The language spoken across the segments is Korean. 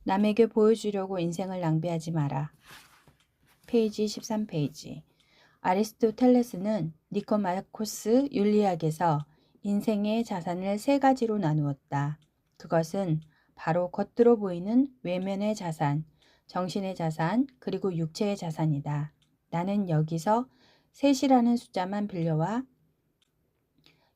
남에게 보여주려고 인생을 낭비하지 마라. 페이지 13페이지. 아리스토텔레스는 니코마코스 윤리학에서 인생의 자산을 세 가지로 나누었다. 그것은 바로 겉으로 보이는 외면의 자산, 정신의 자산, 그리고 육체의 자산이다. 나는 여기서 셋이라는 숫자만 빌려와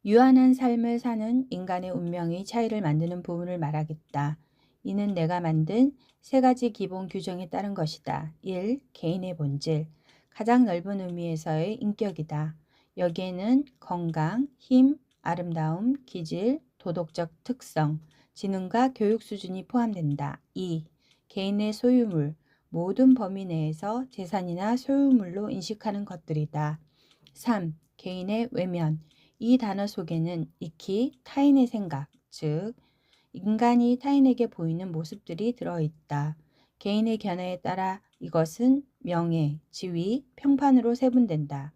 유한한 삶을 사는 인간의 운명의 차이를 만드는 부분을 말하겠다. 이는 내가 만든 세 가지 기본 규정에 따른 것이다. 1. 개인의 본질. 가장 넓은 의미에서의 인격이다. 여기에는 건강, 힘, 아름다움, 기질, 도덕적 특성, 지능과 교육 수준이 포함된다. 2. 개인의 소유물. 모든 범위 내에서 재산이나 소유물로 인식하는 것들이다. 3. 개인의 외면. 이 단어 속에는 익히 타인의 생각, 즉 인간이 타인에게 보이는 모습들이 들어있다. 개인의 견해에 따라 이것은 명예, 지위, 평판으로 세분된다.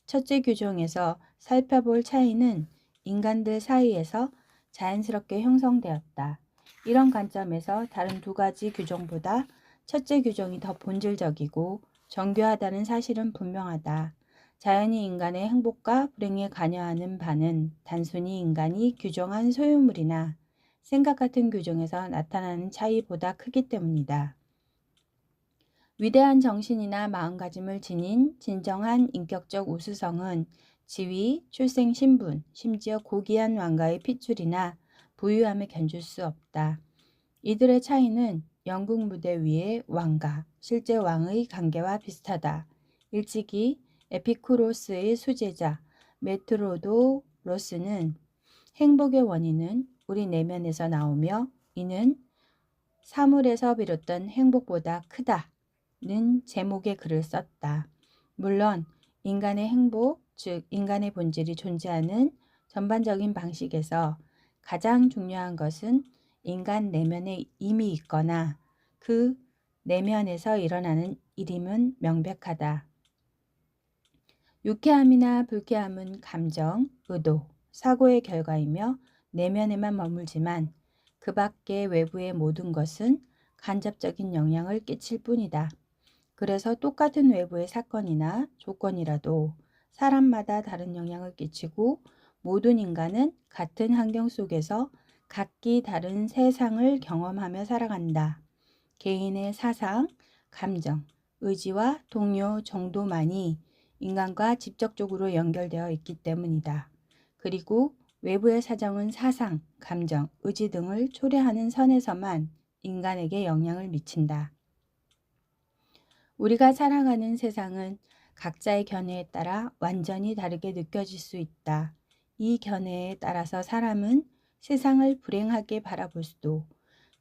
첫째 규정에서 살펴볼 차이는 인간들 사이에서 자연스럽게 형성되었다. 이런 관점에서 다른 두 가지 규정보다 첫째 규정이 더 본질적이고 정교하다는 사실은 분명하다. 자연이 인간의 행복과 불행에 관여하는 바는 단순히 인간이 규정한 소유물이나 생각 같은 규정에서 나타나는 차이보다 크기 때문이다. 위대한 정신이나 마음가짐을 지닌 진정한 인격적 우수성은 지위, 출생 신분, 심지어 고귀한 왕가의 핏줄이나 부유함에 견줄 수 없다. 이들의 차이는 영국 무대 위의 왕과 실제 왕의 관계와 비슷하다. 일찍이 에피쿠로스의 수제자 메트로도로스는 행복의 원인은 우리 내면에서 나오며 이는 사물에서 비롯된 행복보다 크다는 제목의 글을 썼다. 물론 인간의 행복, 즉 인간의 본질이 존재하는 전반적인 방식에서 가장 중요한 것은 인간 내면에 이미 있거나 그 내면에서 일어나는 일임은 명백하다. 유쾌함이나 불쾌함은 감정, 의도, 사고의 결과이며 내면에만 머물지만 그 밖의 외부의 모든 것은 간접적인 영향을 끼칠 뿐이다. 그래서 똑같은 외부의 사건이나 조건이라도 사람마다 다른 영향을 끼치고 모든 인간은 같은 환경 속에서 각기 다른 세상을 경험하며 살아간다. 개인의 사상, 감정, 의지와 동요 정도만이 인간과 직접적으로 연결되어 있기 때문이다. 그리고 외부의 사정은 사상, 감정, 의지 등을 초래하는 선에서만 인간에게 영향을 미친다. 우리가 살아가는 세상은 각자의 견해에 따라 완전히 다르게 느껴질 수 있다. 이 견해에 따라서 사람은 세상을 불행하게 바라볼 수도,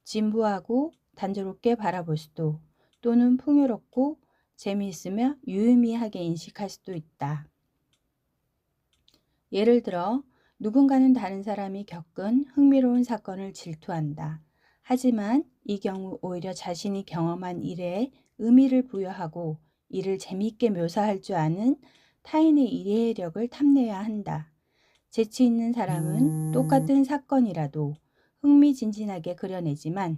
진부하고 단조롭게 바라볼 수도, 또는 풍요롭고 재미있으며 유의미하게 인식할 수도 있다. 예를 들어 누군가는 다른 사람이 겪은 흥미로운 사건을 질투한다. 하지만 이 경우 오히려 자신이 경험한 일에 의미를 부여하고 이를 재미있게 묘사할 줄 아는 타인의 이해력을 탐내야 한다. 재치 있는 사람은 똑같은 사건이라도 흥미진진하게 그려내지만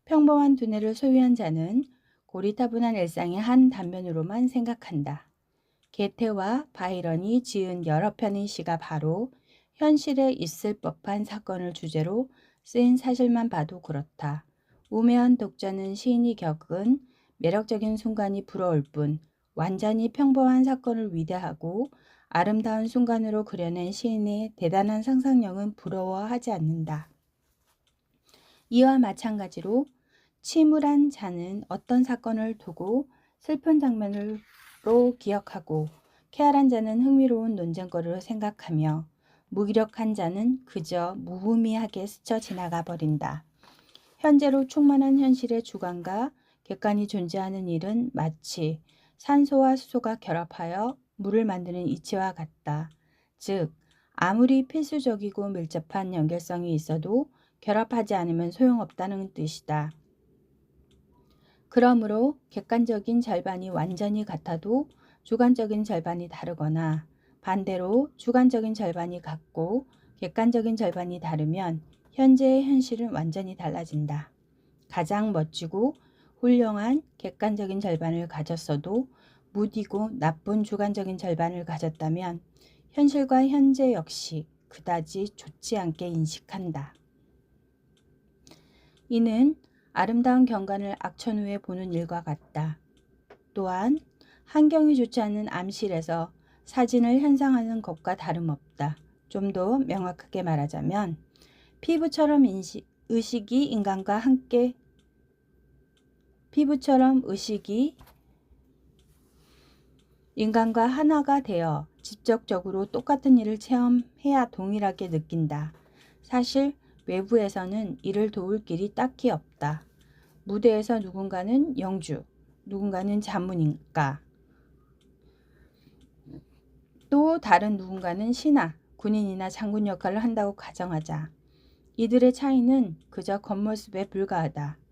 평범한 두뇌를 소유한 자는 고리타분한 일상의 한 단면으로만 생각한다. 게테와 바이런이 지은 여러 편의 시가 바로 현실에 있을 법한 사건을 주제로 쓰인 사실만 봐도 그렇다. 우매한 독자는 시인이 겪은 매력적인 순간이 부러울 뿐 완전히 평범한 사건을 위대하고 아름다운 순간으로 그려낸 시인의 대단한 상상력은 부러워하지 않는다. 이와 마찬가지로 침울한 자는 어떤 사건을 두고 슬픈 장면으로 기억하고 쾌활한 자는 흥미로운 논쟁거리로 생각하며 무기력한 자는 그저 무의미하게 스쳐 지나가 버린다. 현재로 충만한 현실의 주관과 객관이 존재하는 일은 마치 산소와 수소가 결합하여 물을 만드는 이치와 같다. 즉, 아무리 필수적이고 밀접한 연결성이 있어도 결합하지 않으면 소용없다는 뜻이다. 그러므로 객관적인 절반이 완전히 같아도 주관적인 절반이 다르거나 반대로 주관적인 절반이 같고 객관적인 절반이 다르면 현재의 현실은 완전히 달라진다. 가장 멋지고 훌륭한 객관적인 절반을 가졌어도 무디고 나쁜 주관적인 절반을 가졌다면 현실과 현재 역시 그다지 좋지 않게 인식한다. 이는 아름다운 경관을 악천 후에 보는 일과 같다. 또한 환경이 좋지 않은 암실에서 사진을 현상하는 것과 다름없다. 좀 더 명확하게 말하자면 피부처럼 의식이 인간과 하나가 되어 직접적으로 똑같은 일을 체험해야 동일하게 느낀다. 사실 외부에서는 이를 도울 길이 딱히 없다. 무대에서 누군가는 영주, 누군가는 자문인가, 또 다른 누군가는 신하, 군인이나 장군 역할을 한다고 가정하자. 이들의 차이는 그저 겉모습에 불과하다.